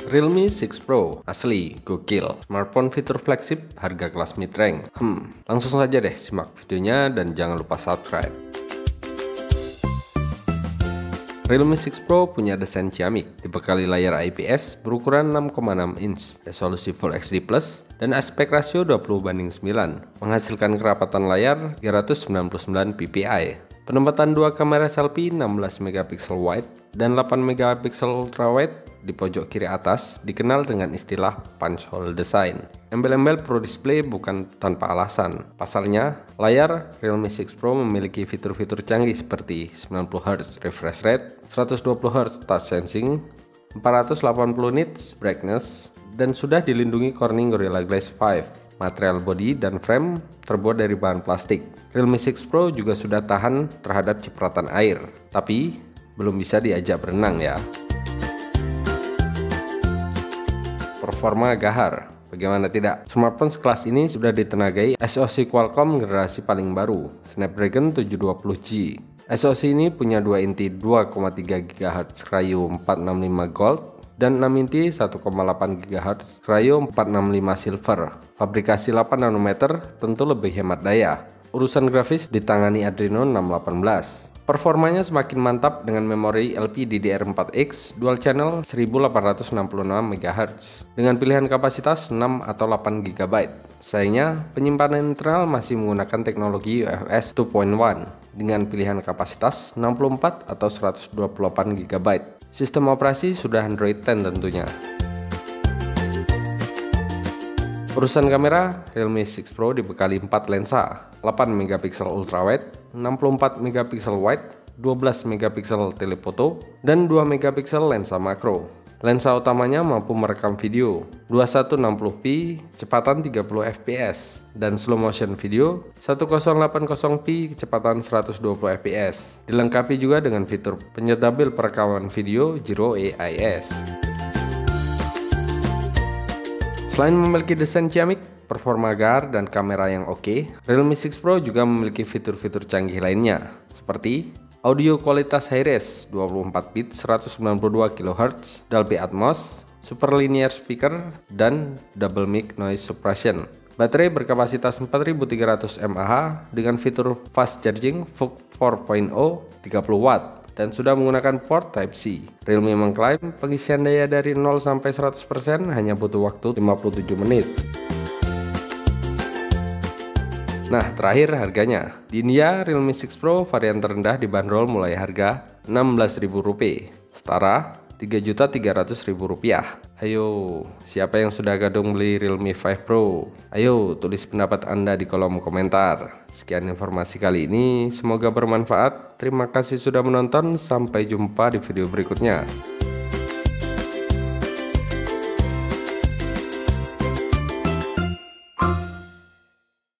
Realme 6 Pro asli gokil, smartphone fitur flagship, harga kelas mid-range. Langsung saja deh simak videonya dan jangan lupa subscribe. Realme 6 Pro punya desain ciamik, dibekali layar IPS berukuran 6,6 inch, resolusi Full HD+, dan aspek rasio 20:9, menghasilkan kerapatan layar 399 ppi. Penempatan dua kamera selfie 16 megapiksel wide dan 8 megapiksel ultra wide di pojok kiri atas dikenal dengan istilah punch hole design. Embel-embel Pro Display bukan tanpa alasan. Pasalnya, layar Realme 6 Pro memiliki fitur-fitur canggih seperti 90Hz refresh rate, 120Hz touch sensing, 480 nits brightness, dan sudah dilindungi Corning Gorilla Glass 5. Material body dan frame terbuat dari bahan plastik. Realme 6 Pro juga sudah tahan terhadap cipratan air, tapi belum bisa diajak berenang ya. Performa gahar, bagaimana tidak? Smartphone sekelas ini sudah ditenagai SoC Qualcomm generasi paling baru, Snapdragon 720G. SoC ini punya 2 inti 2,3 GHz Kryo 465 Gold dan 6 inti 1,8 GHz Kryo 465 Silver. Fabrikasi 8 nanometer tentu lebih hemat daya. Urusan grafis ditangani Adreno 618. Performanya semakin mantap dengan memori LPDDR4X dual channel 1866 MHz dengan pilihan kapasitas 6 atau 8 GB. Sayangnya, penyimpanan internal masih menggunakan teknologi UFS 2.1 dengan pilihan kapasitas 64 atau 128 GB. Sistem operasi sudah Android 10 tentunya. Urusan kamera, Realme 6 Pro dibekali 4 lensa, 8 megapiksel ultrawide, 64 megapiksel wide, 12 megapiksel telefoto, dan 2 megapiksel lensa makro. Lensa utamanya mampu merekam video 2160p, kecepatan 30 fps, dan slow motion video 1080p, kecepatan 120 fps. Dilengkapi juga dengan fitur penyedabil perekaman video Zero AIS. Selain memiliki desain ciamik, performa gahar, dan kamera yang oke, Realme 6 Pro juga memiliki fitur-fitur canggih lainnya, seperti audio kualitas high-res 24 bit 192 kHz, Dolby Atmos, super linear speaker, dan double mic noise suppression. Baterai berkapasitas 4300 mAh dengan fitur fast charging VOOC 4.0 30 watt. Dan sudah menggunakan port Type-C. Realme mengklaim pengisian daya dari 0 sampai 100% hanya butuh waktu 57 menit. Nah, terakhir harganya. Di India, Realme 6 Pro varian terendah dibanderol mulai harga Rp16.000, setara Rp3.300.000. Ayo, siapa yang sudah gadung beli Realme 5 Pro? Ayo, tulis pendapat Anda di kolom komentar. Sekian informasi kali ini, semoga bermanfaat. Terima kasih sudah menonton, sampai jumpa di video berikutnya.